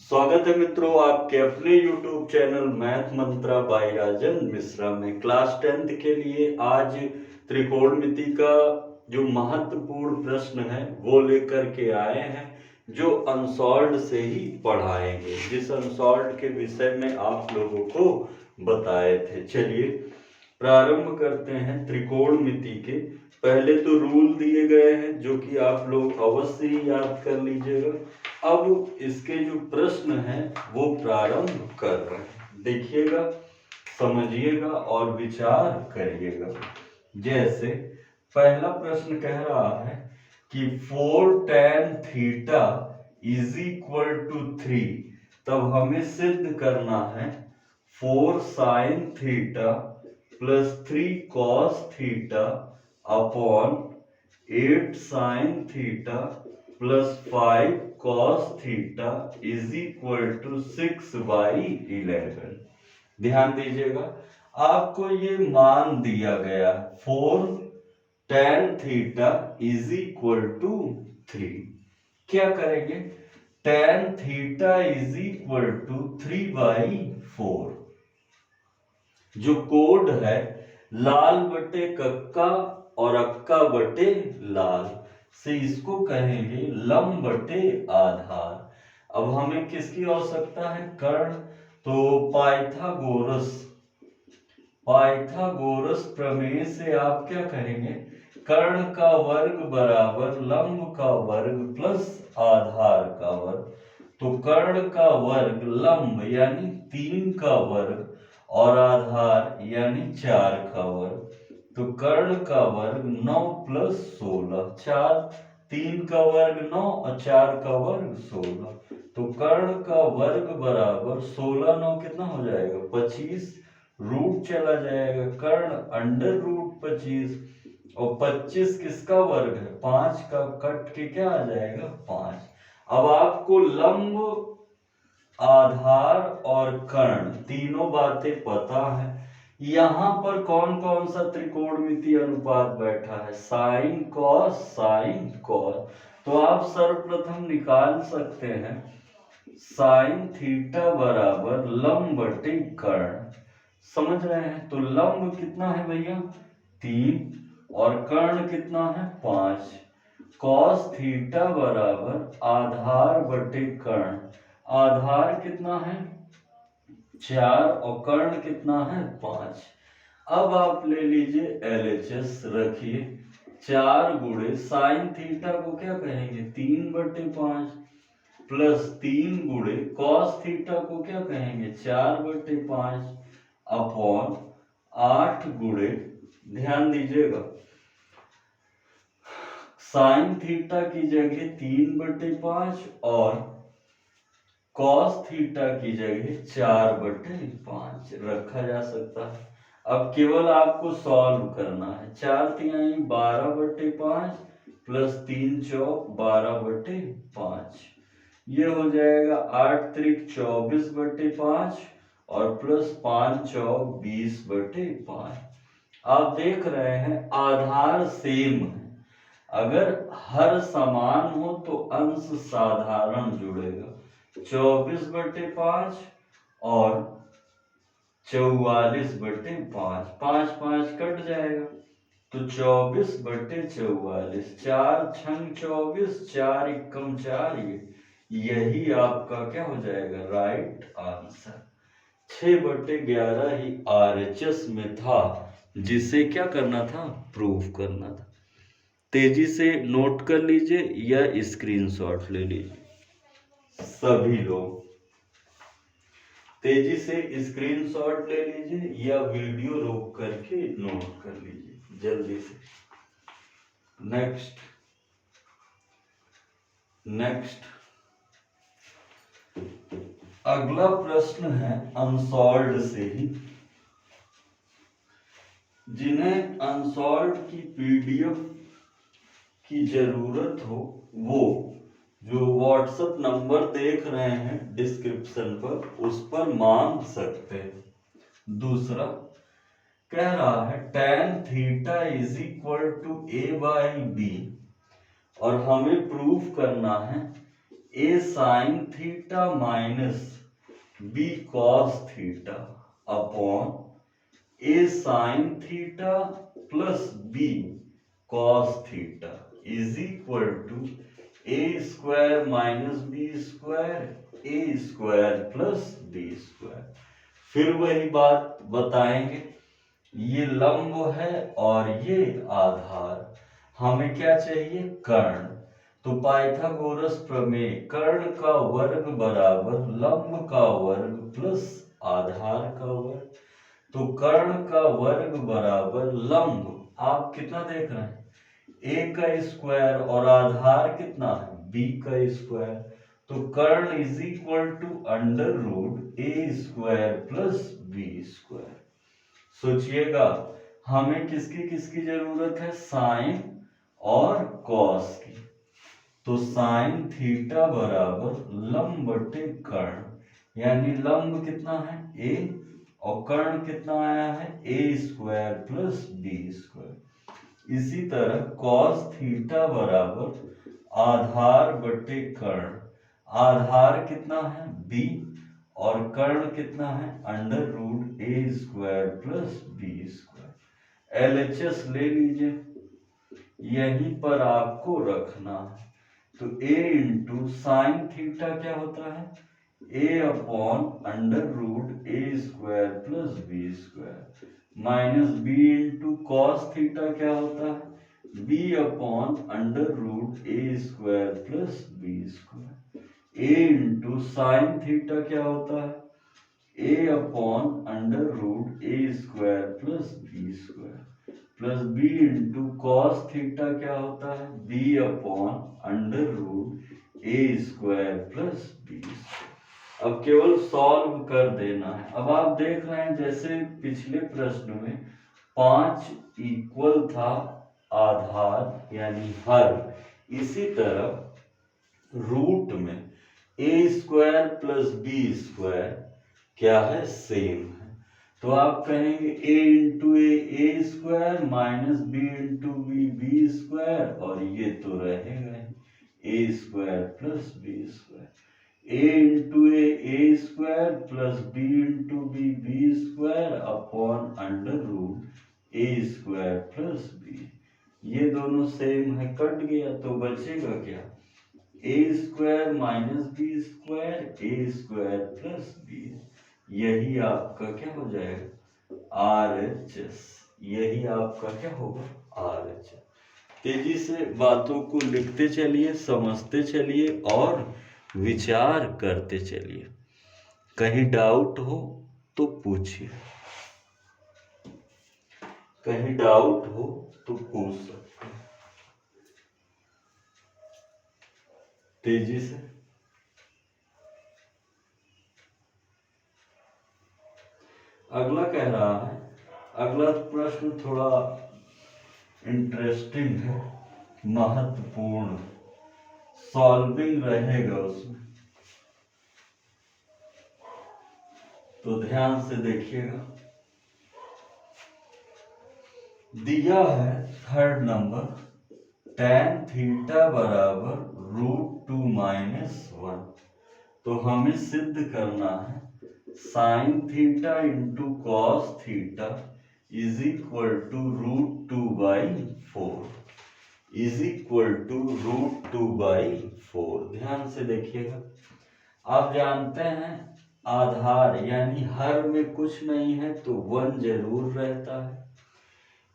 स्वागत है मित्रों आपके अपने YouTube चैनल मैथ मंत्रा बाय राजन मिश्रा में। क्लास 10th के लिए आज त्रिकोणमिति का जो महत्वपूर्ण प्रश्न है वो लेकर के आए हैं, जो अनसॉल्व्ड से ही पढ़ाएंगे, जिस अनसॉल्व्ड के विषय में आप लोगों को बताए थे। चलिए प्रारंभ करते हैं त्रिकोणमिति के। पहले तो रूल दिए गए हैं जो कि आप लोग अवश्य ही याद कर लीजिएगा। अब इसके जो प्रश्न हैं वो प्रारंभ कर रहे हैं, देखिएगा, समझिएगा और विचार करिएगा। जैसे पहला प्रश्न कह रहा है कि 4 tan theta is equal to 3, तब हमें सिद्ध करना है 4 sin theta plus 3 cos theta upon 8 sin theta plus 5 cos theta is equal to 6/11। ध्यान दीजिएगा, आपको ये मान दिया गया 4 tan theta is equal to 3। क्या करेंगे? tan theta is equal to 3/4। जो कोड है लाल बटे कक्का और अक्का बटे लाल से, इसको कहेंगे लंब बटे आधार। अब हमें किसकी आवश्यकता है? कर्ण। तो पाइथागोरस प्रमेय से आप क्या करेंगे? कर्ण का वर्ग बराबर लंब का वर्ग प्लस आधार का वर्ग। तो कर्ण का वर्ग लंब यानी 3 का वर्ग और आधार यानी 4 का वर्ग। तो कर्ण का वर्ग 9 प्लस 16, 4, 3 का वर्ग 9 और 4 का वर्ग 16। तो कर्ण का वर्ग बराबर 16, 9 कितना हो जाएगा? 25। रूट चला जाएगा, कर्ण अंडर रूट 25 और 25 किसका वर्ग है? 5 का, कट के क्या आ जाएगा? 5। अब आपको लंब, आधार और कर्ण तीनों बातें पता है। यहां पर कौन कौन सा त्रिकोणमिति अनुपात बैठा है? Sine cos, sine cos. तो आप सर्वप्रथम निकाल सकते हैं साइन थीटा बराबर लंब बटे कर्ण। समझ रहे हैं? तो लंब कितना है भैया? 3 और कर्ण कितना है? 5। कॉस थीटा बराबर आधार बटे कर्ण। आधार कितना है? 4 और कर्ण कितना है? 5। अब आप ले लीजिए LHS, रखिए 4 गुणे साइन थीटा को क्या कहेंगे? 3/5 प्लस 3 गुणे कॉस थीटा को क्या कहेंगे? 4/5 अपॉन 8 गुणे, ध्यान दीजिएगा, साइन थीटा की जगह 3/5 और कॉस थीटा की जगह 4/5 रखा जा सकता है। अब केवल आपको सॉल्व करना है। 4 तिहाई 12/5 प्लस 3 चौक 12/5, ये हो जाएगा 8 त्रिक 24/5 और प्लस 5 चौक 20/5। आप देख रहे हैं आधार सेम है। अगर हर समान हो तो अंश साधारण जुड़ेगा। 24/5 और 44/5, 5 5 कट जाएगा तो 24/44, 4 छंग 24, 4 एकम 4, यही आपका क्या हो जाएगा? Right answer. 6/11 ही RHS में था, जिसे क्या करना था? प्रूफ करना था। तेजी से नोट कर लीजिए या स्क्रीनशॉट ले लीजिए। सभी लोग तेजी से स्क्रीनशॉट ले लीजिए या वीडियो रोक करके नोट कर लीजिए जल्दी से। नेक्स्ट अगला प्रश्न है अनसॉल्व्ड से ही। जिन्हें अनसॉल्व्ड की PDF की जरूरत हो वो जो व्हाट्सएप नंबर देख रहे हैं डिस्क्रिप्शन पर, उस पर मांग सकते हैं। दूसरा कह रहा है tan theta is equal to A/B और हमें प्रूफ करना है a sine theta minus b cos theta upon a sine theta plus b cos theta is equal to a square minus b square a square plus b square. फिर वही बात बताएंगे, ये लंब है और ये आधार, हमें क्या चाहिए, कर्ण। तो पाइथागोरस प्रमेय, कर्ण का वर्ग बराबर लंब का वर्ग प्लस आधार का वर्ग। तो कर्ण का वर्ग बराबर लंब, आप कितना देख रहे हैं, ए का स्क्वायर और आधार कितना है, बी का स्क्वायर। तो कर्ण is equal to under root a square plus b square. सोचिएगा, हमें किसकी किसकी जरूरत है, साइन और कॉस की। तो साइन थीटा बराबर लंब बटे कर्ण, यानी लंब कितना है ए और कर्ण कितना आया है ए स्क्वायर प्लस बी स्क्वायर। इसी तरह कॉस थीटा बराबर आधार बटे कर्ण, आधार कितना है बी और कर्ण कितना है under root a square plus b square. LHS ले लीजिए, यहीं पर आपको रखना है। तो a इंटू साइन थीटा क्या होता है, a upon under root a square plus b square, minus b into cos theta क्या होता है, b upon under root a square plus b square. a into sine theta क्या होता है, a upon under root a square plus b square, plus b into cos theta क्या होता है, b upon under root a square plus b square. अब केवल solve कर देना है। अब आप देख रहे हैं जैसे पिछले प्रश्न में 5 इक्वल था आधार यानी हर, इसी तरह रूट में a square plus b square क्या है, सेम है। तो आप कहेंगे a into a square minus b into b square, और ये तो रहेगा a square plus b square. a into a square plus b into b square upon under root a square plus b. ये दोनों सेम है, cut गया तो बचेगा क्या, a square minus b square a square plus b. यही आपका क्या हो जाएगा, RHS। यही आपका क्या होगा, RHS। तेजी से बातों को लिखते चलिए, समझते चलिए और विचार करते चलिए। कहीं डाउट हो तो पूछिए, कहीं डाउट हो तो पूछ सकते हैं। तेजी से अगला कह रहा है, अगला प्रश्न थोड़ा इंटरेस्टिंग है, महत्वपूर्ण, सॉल्विंग रहेगा उसमें, तो ध्यान से देखिएगा। दिया है थर्ड नंबर, tan थीटा बराबर √2 - 1। तो हमें सिद्ध करना है sine theta into cos theta is equal to √2/4, is equal to √2/4। ध्यान से देखिएगा, आप जानते हैं आधार यानी हर में कुछ नहीं है तो 1 जरूर रहता है।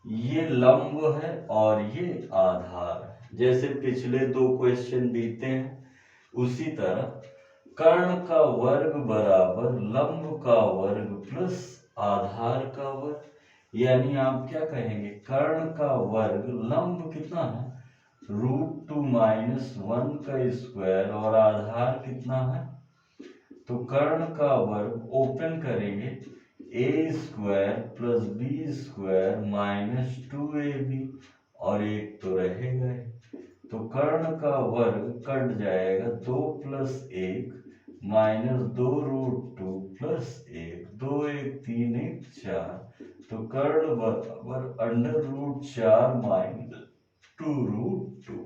ये लंब है और ये आधार है, जैसे पिछले 2 क्वेश्चन बीते हैं उसी तरह कर्ण का वर्ग बराबर लंब का वर्ग प्लस आधार का वर्ग। यानी आप क्या कहेंगे, कर्ण का वर्ग लंब कितना है √2 - 1 का स्क्वायर और आधार कितना है, तो कर्ण का वर्ग ओपन करेंगे a square plus b square -2ab, और एक तो रहेगा ही। तो कर्ण का वर्ग कट जाएगा, 2 + 1 -2√2 + 1, 2 1 3 1 4। तो कर्ण बराबर √4 - 2√2।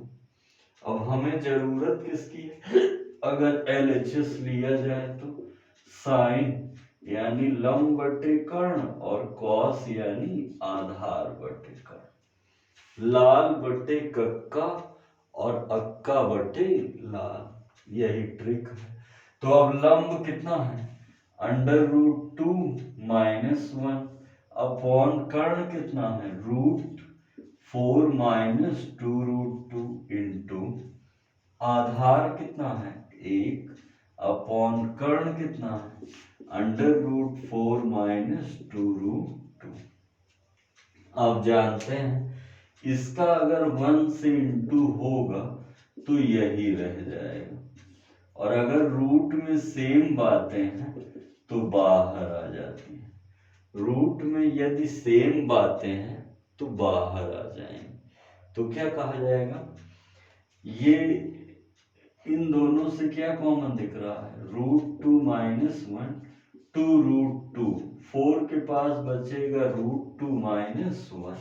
अब हमें जरूरत किसकी है, अगर LHS लिया जाए तो साइन यानी लंब बटे कर्ण और कॉस यानी आधार बटे कर्ण, लाल बटे कक्का और अक्का बटे लाल, यही ट्रिक है। तो अब लंब कितना है, √2 -1 अपॉन कर्ण कितना है, √4 -2√2 इंटू आधार कितना है 1 अपॉन कर्ण कितना है √4 -2√2। आप जानते हैं इसका अगर 1 से इंटू होगा तो यही रह जाएगा, और अगर रूट में सेम बातें हैं तो बाहर आ जाती है। रूट में यदि सेम बातें हैं तो बाहर आ जाएंगे, तो क्या कहा जाएगा, ये इन दोनों से क्या कॉमन दिख रहा है, √2 -1 2√2, 4 के पास बचेगा √2 -1,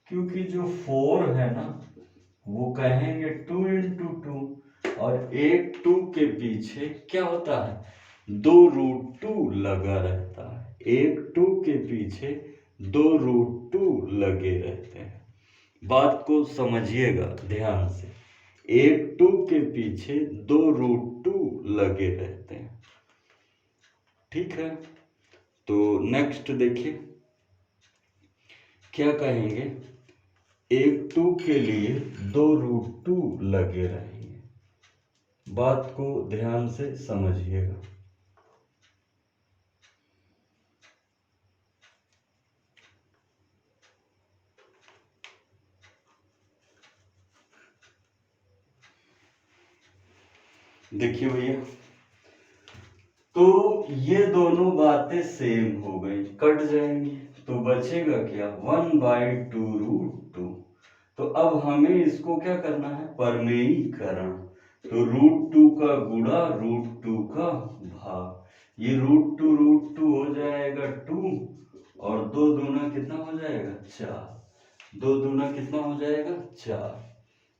क्योंकि जो 4 है ना वो कहेंगे 2 × 2, और एक 2 के पीछे क्या होता है 2√2 लगा रहता है, एक 2 के पीछे 2√2 लगे रहते हैं। बात को समझिएगा ध्यान से, एक 2 के पीछे 2√2 लगे रहते हैं, ठीक है। तो नेक्स्ट देखिए क्या कहेंगे, एक 2 के लिए 2√2 लगे रहेंगे, बात को ध्यान से समझिएगा। देखिए भैया, तो ये दोनों बातें सेम हो गई, कट जाएंगी, तो बचेगा क्या 1/2√2। तो अब हमें इसको क्या करना है, परमेयीकरण, तो √2 का गुणा √2 का भाग, ये √2 हो जाएगा 2, और 2 दूना कितना हो जाएगा 4, 2 दूना कितना हो जाएगा 4,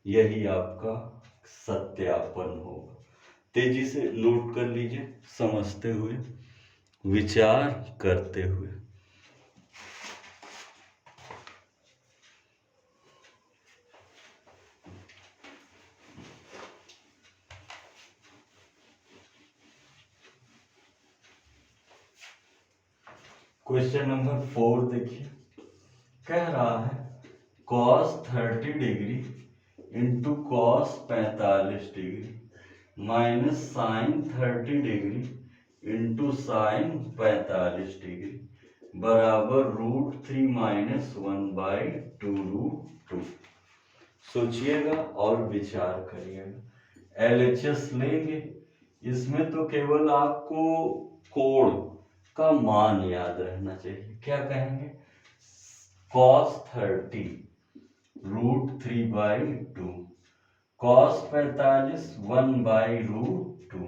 यही आपका सत्यापन होगा। तेजी से नोट कर लीजिए, समझते हुए विचार करते हुए। क्वेश्चन नंबर 4 देखिए, कह रहा है cos 30 degree into cos 45 degree minus sine 30 degree into sine 45 degree बराबर √3 -1/2√2। सोचिएगा और विचार करिएगा। LHS लेंगे, इसमें तो केवल आपको कोण का मान याद रहना चाहिए। क्या कहेंगे, cos 30 √3/2, cos 45 1/√2,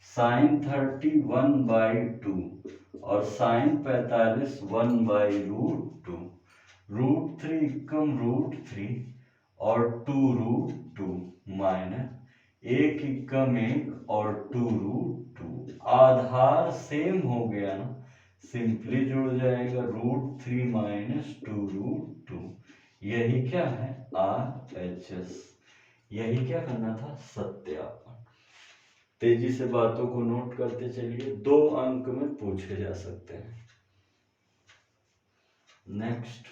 साइन 30 1/2 और साइन 45 1/√2, √3 कम √3 और 2√2 माइनस 1 कम 1 और 2√2। आधार सेम हो गया ना, सिंपली जुड़ जाएगा √3 -2√2, यही क्या है RHS, यही क्या करना था, सत्यापन। तेजी से बातों को नोट करते चलिए, 2 अंक में पूछे जा सकते हैं। नेक्स्ट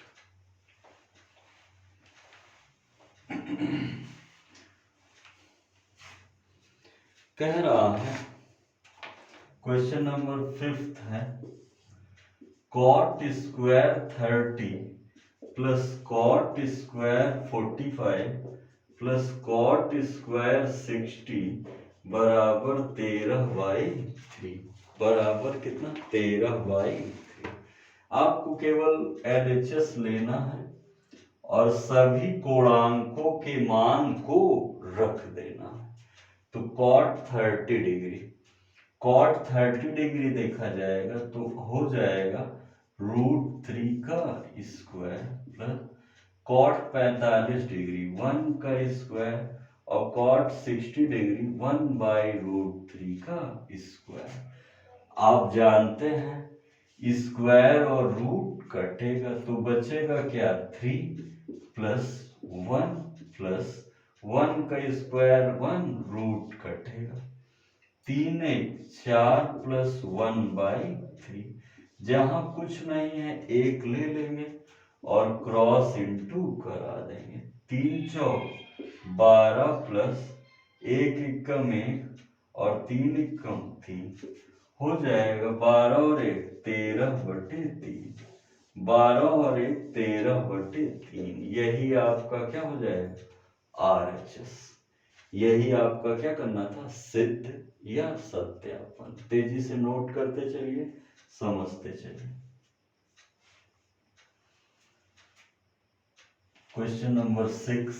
कह रहा है, क्वेश्चन नंबर 5 है, cot square 30 plus cot square 45 plus cot square 60 बराबर 13/3, बराबर कितना 13/3। आपको केवल LHS लेना है और सभी कोणांकों के मान को रख देना है। तो cot 30 डिग्री, cot 30 डिग्री देखा जाएगा तो हो जाएगा √3 का स्क्वायर प्लस cot 45 डिग्री 1 का स्क्वायर और कॉट 60 डिग्री 1/√3 का स्क्वायर। आप जानते हैं स्क्वायर और रूट कटेगा तो बचेगा क्या, 3 प्लस 1 प्लस 1 का स्क्वायर 1, रूट कटेगा 3 4 प्लस 1/3। जहां कुछ नहीं है एक ले लेंगे और क्रॉस इंटू करा देंगे। 3 चौक 12 प्लस 1 एकम 1 और 3 एकम 3 हो जाएगा 12 और 1 13/3। 12 और 1 13/3। यही आपका क्या हो जाएगा, RHS। यही आपका क्या करना था, सिद्ध या सत्यापन। तेजी से नोट करते चलिए, समझते चलिए। क्वेश्चन नंबर 6,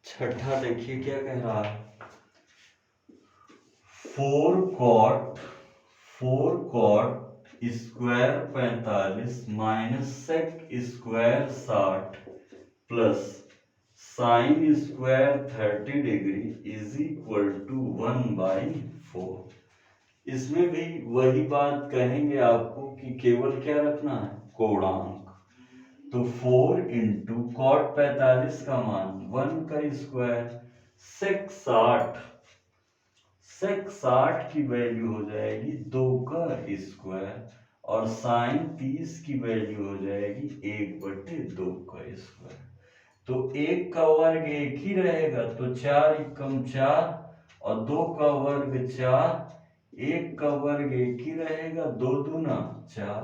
छठा देखिए क्या कह रहा है। 4 cot square 45 minus sec square 60 plus sine square 30 degree is equal to 1/4। इसमें भी वही बात कहेंगे आपको कि केवल क्या रखना है, कोणांक। तो 4 इंटू कॉट 45 का मान 1 का स्क्वायर, सेक 60 की वैल्यू हो जाएगी 2 का स्क्वायर और साइन 30 की वैल्यू हो जाएगी 1/2 का स्क्वायर। तो 1 का वर्ग 1 ही रहेगा तो 4 एकम 4 और 2 का वर्ग 4, 1 का वर्ग 1 ही रहेगा, 2 दूना 4,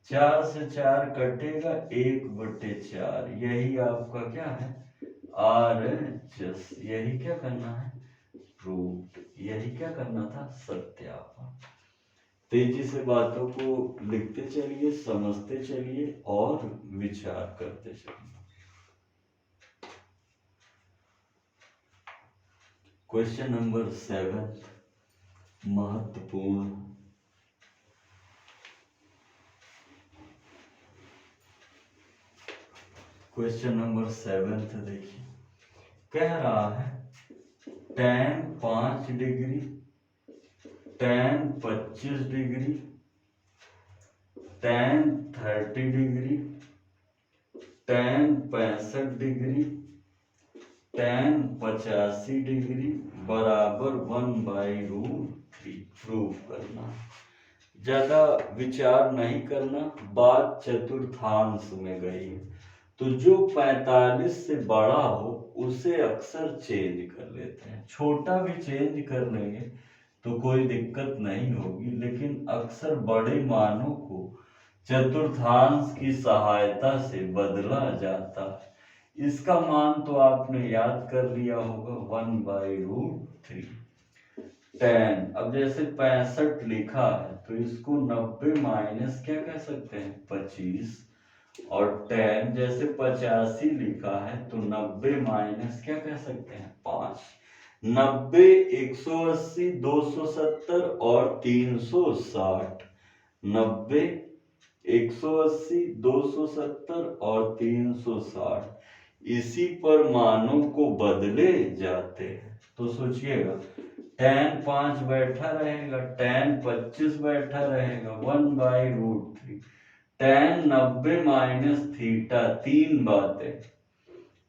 4 से 4 कटेगा 1/4। यही आपका क्या है, RHS। यही क्या करना है, प्रूफ। यही क्या करना था, सत्यापन। तेजी से बातों को लिखते चलिए, समझते चलिए और विचार करते चलिए। क्वेश्चन नंबर 7 महत्वपूर्ण। क्वेश्चन नंबर 7 देखिए, कह रहा है tan 5 degree, tan 25 degree, tan 30 degree, tan 65 degree, tan 85 degree बराबर 1/√3 प्रूफ करना। ज्यादा विचार नहीं करना, बात चतुर्थांश में गई। तो जो 45 से बड़ा हो उसे अक्सर चेंज कर लेते हैं, छोटा भी चेंज कर लेंगे तो कोई दिक्कत नहीं होगी, लेकिन अक्सर बड़े मानों को चतुर्थांश की सहायता से बदला जाता है। इसका मान तो आपने याद कर लिया होगा, 1/√3। tan, अब जैसे 65 लिखा है तो इसको 90 माइनस क्या कह सकते हैं, 25। और tan जैसे 85 लिखा है तो 90 माइनस क्या कह सकते हैं, 5। 90 180 270 और 360। 90 180 270 और 360 इसी पर मानों को बदले जाते हैं। तो सोचिएगा, tan 5 बैठा रहेगा, tan 25 बैठा रहेगा, 1/√3। tan 90 माइनस थीटा, तीन बातें।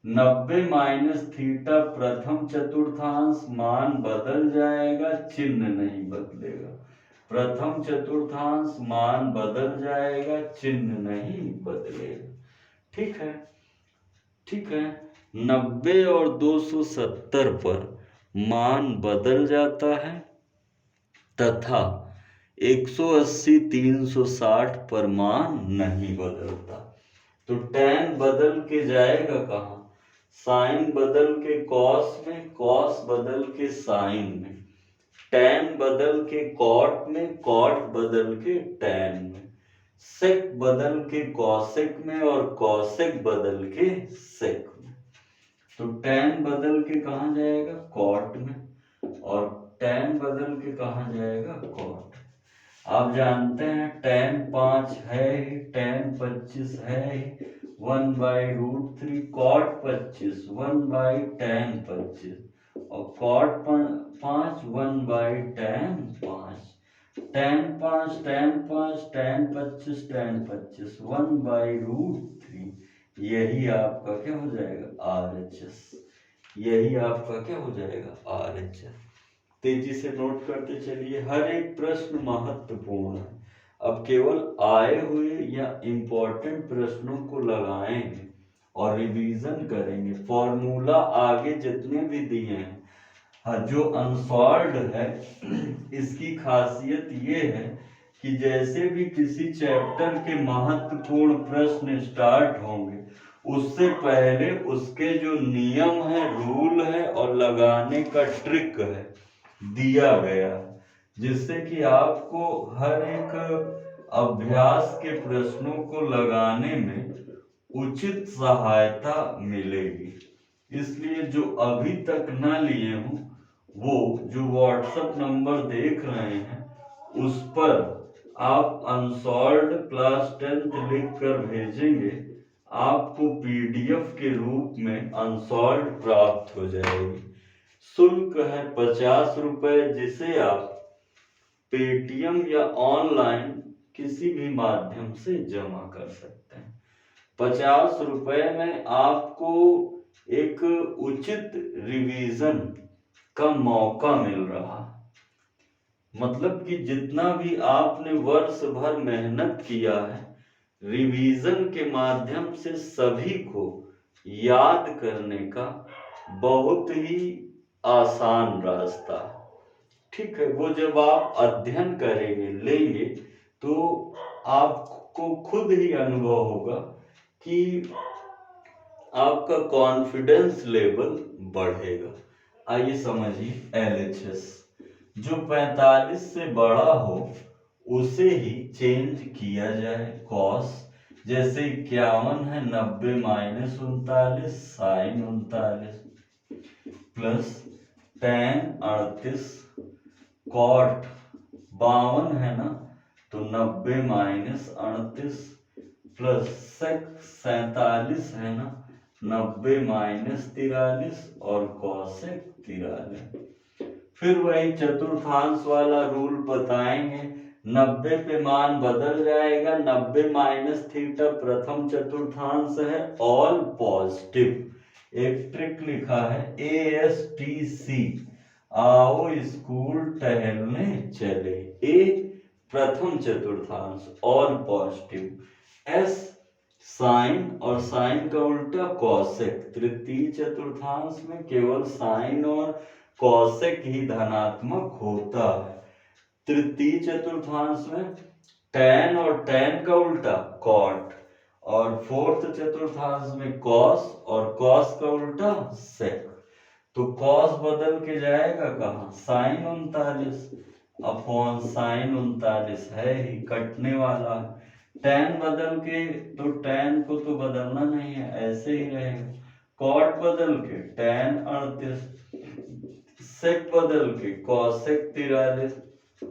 90 माइनस थीटा प्रथम चतुर्थांश, मान बदल जाएगा, चिन्ह नहीं बदलेगा। प्रथम चतुर्थांश मान बदल जाएगा, चिन्ह नहीं बदलेगा। ठीक है, ठीक है। 90 और 270 पर मान बदल जाता है तथा 180 360 पर मान नहीं बदलता। तो tan बदल के जाएगा कहाँ, साइन बदल के कॉस में, कॉस बदल के साइन में, tan बदल के कॉट में, कॉट बदल के tan में, सेक बदल के कॉसेक में और कॉसेक बदल के सेक में। तो tan बदल के कहाँ जाएगा, कॉट में, और tan बदल के कहाँ जाएगा, कॉट। आप जानते हैं tan 5 है ही, tan 25 है ही, 1/√3 cot 25 1/tan 25 और cot 5 1/tan 5, tan 5 tan 5 tan 25 tan 25 1/√3। यही आपका क्या हो जाएगा RHS, यही आपका क्या हो जाएगा RHS। तेजी से नोट करते चलिए, हर एक प्रश्न महत्वपूर्ण है। अब केवल आए हुए या इम्पोर्टेंट प्रश्नों को लगाएंगे और रिवीजन करेंगे। फॉर्मूला आगे जितने भी दिए हैं, हाँ, जो अनसॉल्व्ड है इसकी खासियत ये है कि जैसे भी किसी चैप्टर के महत्वपूर्ण प्रश्न स्टार्ट होंगे उससे पहले उसके जो नियम है, रूल है और लगाने का ट्रिक है दिया गया, जिससे कि आपको हर एक अभ्यास के प्रश्नों को लगाने में उचित सहायता मिलेगी। इसलिए जो अभी तक ना लिए हों वो जो व्हाट्सएप नंबर देख रहे हैं उस पर आप अनसॉल्व्ड क्लास 10th लिख कर भेजेंगे, आपको PDF के रूप में अनसॉल्व्ड प्राप्त हो जाएगी। शुल्क है 50 रुपए, जिसे आप पेटीएम या ऑनलाइन किसी भी माध्यम से जमा कर सकते हैं। 50 रुपए में आपको एक उचित रिवीजन का मौका मिल रहा, मतलब कि जितना भी आपने वर्ष भर मेहनत किया है रिवीजन के माध्यम से सभी को याद करने का बहुत ही आसान रास्ता है। ठीक है, वो जब आप अध्ययन करेंगे लेंगे तो आपको खुद ही अनुभव होगा कि आपका कॉन्फिडेंस लेवल बढ़ेगा। आइए समझिए, LHS जो 45 से बड़ा हो उसे ही चेंज किया जाए। कॉस जैसे 51 है, 90 minus 39 sine 39 plus tan 38 cot 52 है ना, तो 90 माइनस 38 प्लस सेक 47 है ना, 90 माइनस 43 और कॉसेक 43। फिर वही चतुर्थांश वाला रूल बताएंगे। 90 पे मान बदल जाएगा, 90 माइनस थीटा प्रथम चतुर्थांश है, ऑल पॉजिटिव। एक ट्रिक लिखा है ASTC, आओ स्कूल टहलने चले। ए प्रथम चतुर्थांश ऑल पॉजिटिव, S साइन और साइन का उल्टा कॉसेक। तृतीय चतुर्थांश में केवल साइन और कॉसेक ही धनात्मक होता है। तृतीय चतुर्थांश में tan और tan का उल्टा कॉट, और फोर्थ चतुर्थांश में कॉस और कॉस का उल्टा सेक। तो कॉस बदल के जाएगा कहाँ, साइन 39 अपॉन साइन 39 है ही, कटने वाला। tan बदल के, तो tan को तो बदलना नहीं है, ऐसे ही रहेगा। कॉट बदल के tan 38, सेक बदल के कॉसेक 43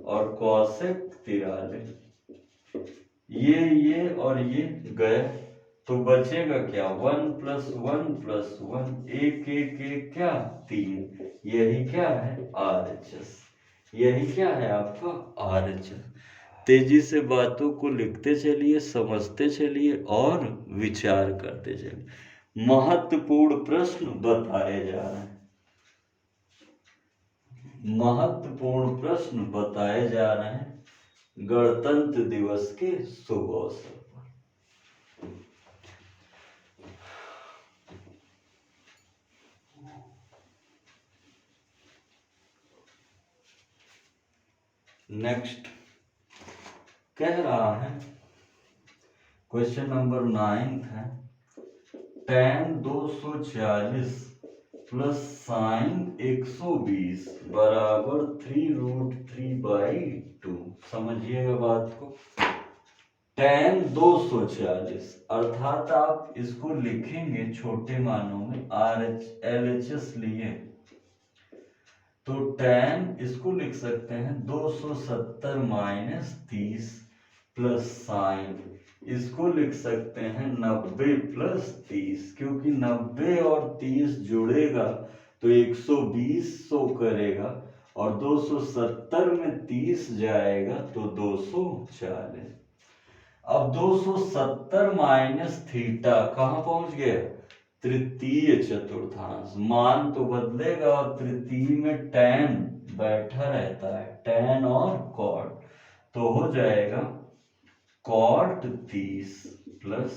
और कॉसेक 43। ये और ये गए तो बचेगा क्या, 1 + 1 + 1, एक एक एक क्या 3। यही क्या है RHS, यही क्या है आपका RHS। तेजी से बातों को लिखते चलिए, समझते चलिए और विचार करते चलिए। महत्वपूर्ण प्रश्न बताए जा रहे हैं, महत्वपूर्ण प्रश्न बताए जा रहे हैं गणतंत्र दिवस के शुभ अवसर पर। नेक्स्ट कह रहा है, क्वेश्चन नंबर 9 है, tan 240 प्लस साइन 120 बराबर 3√3/2। समझिएगा बात को। tan 240 अर्थात आप इसको लिखेंगे छोटे मानों में, LHS लिए तो tan इसको लिख सकते हैं 270 माइनस 30 प्लस साइन इसको लिख सकते हैं 90 प्लस 30, क्योंकि 90 और 30 जुड़ेगा तो 120 शो करेगा और 270 में 30 जाएगा तो 240। अब 270 माइनस थीटा कहाँ पहुंच गया? तृतीय चतुर्थांश। मान तो बदलेगा और तृतीय में tan बैठा रहता है, tan और cot, तो हो जाएगा cot 30 प्लस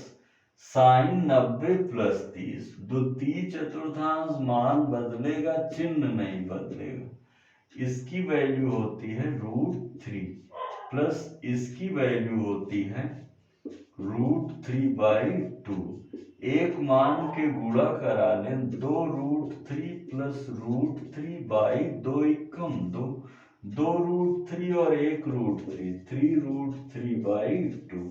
साइन 90 प्लस 30। द्वितीय चतुर्थांश मान बदलेगा, चिन्ह नहीं बदलेगा। इसकी वैल्यू होती है √3 प्लस इसकी वैल्यू होती है √3/2। एक मान के गुणा करा लें, 2√3 प्लस √3/2 एकम 2, 2√3 और 1√3, 3√3/2।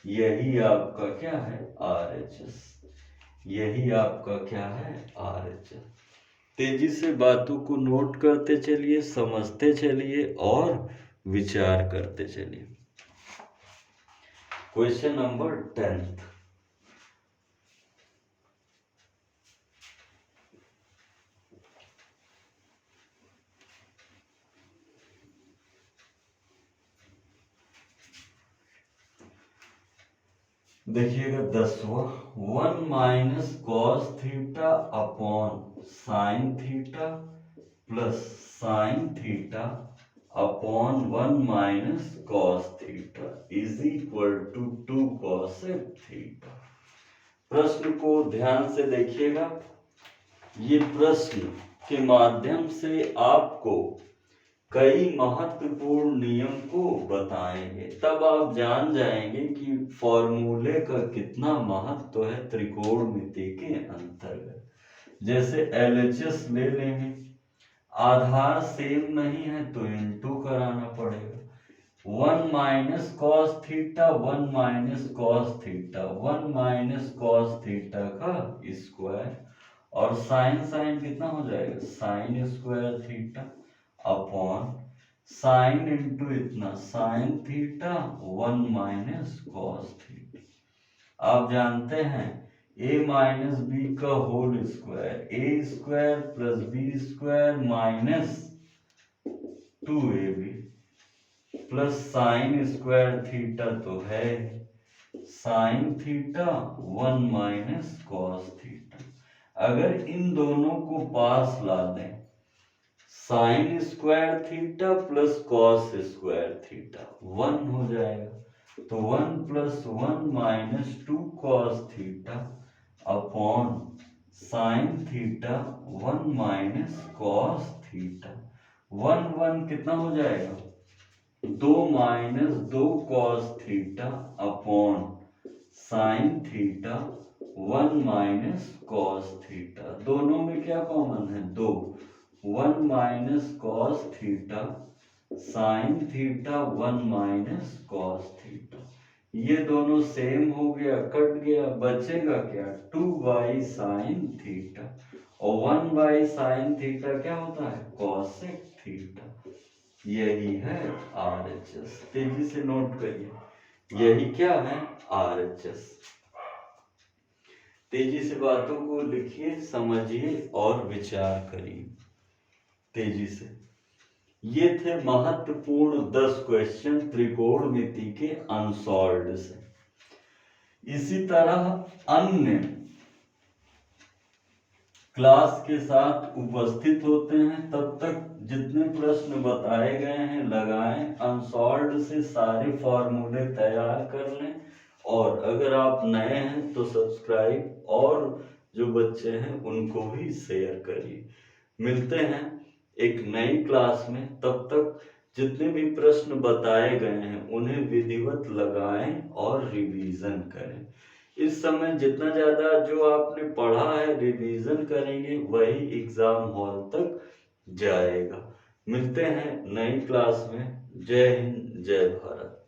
यही आपका क्या है? RHS। यही आपका क्या है? RHS। तेजी से बातों को नोट करते चलिए, समझते चलिए और विचार करते चलिए। Question number 10। देखिएगा 10वां, 1 minus cos theta upon sine theta plus sine theta upon 1 minus cos theta is equal to 2 cosec theta. प्रश्न को ध्यान से देखिएगा। ये प्रश्न के माध्यम से आपको कई महत्वपूर्ण नियम को बताएंगे, तब आप जान जाएंगे कि फॉर्मूले का कितना महत्व है त्रिकोणमिति के अंतर्गत। जैसे LHS ले लेंगे, आधार सेम नहीं है तो इनटू कराना पड़ेगा। 1 minus cos theta 1 minus cos theta 1 minus cos theta का स्क्वायर और साइन साइन कितना हो जाएगा? Sine square theta upon sine into इतना sine theta 1 minus cos theta. आप जानते हैं a माइनस बी का whole square, a square plus b square minus 2ab plus sine square theta तो है sine theta 1 minus cos theta. अगर इन दोनों को पास ला दें, sign square theta plus cos square theta 1 हो जाएगा, तो 1 plus 1 minus 2 cos theta upon sine theta 1 minus cos theta. 1 1 कितना हो जाएगा? 2 minus 2 cos theta upon sine theta 1 minus cos theta. दोनों में क्या कॉमन है? 2। 1 minus cos theta sine theta 1 minus cos theta. ये दोनों सेम हो गया, कट गया, बचेगा क्या? 2 साइन थीटा और 1 साइन थीटा क्या होता है? Cosec theta. यही है RHS। तेजी से नोट करिए, यही क्या है? RHS। तेजी से बातों को लिखिए, समझिए और विचार करिए तेजी से। ये थे महत्वपूर्ण 10 क्वेश्चन त्रिकोणमिति के अनसॉल्व्ड से। इसी तरह अन्य क्लास के साथ उपस्थित होते हैं, तब तक जितने प्रश्न बताए गए हैं लगाएं, अनसॉल्व्ड से सारे फॉर्मूले तैयार कर लें। और अगर आप नए हैं तो सब्सक्राइब और जो बच्चे हैं उनको भी शेयर करिए। मिलते हैं एक नई क्लास में, तब तक जितने भी प्रश्न बताए गए हैं उन्हें विधिवत लगाएं और रिवीजन करें। इस समय जितना ज़्यादा जो आपने पढ़ा है रिवीजन करेंगे वही एग्जाम हॉल तक जाएगा। मिलते हैं नई क्लास में। जय हिंद, जय भारत।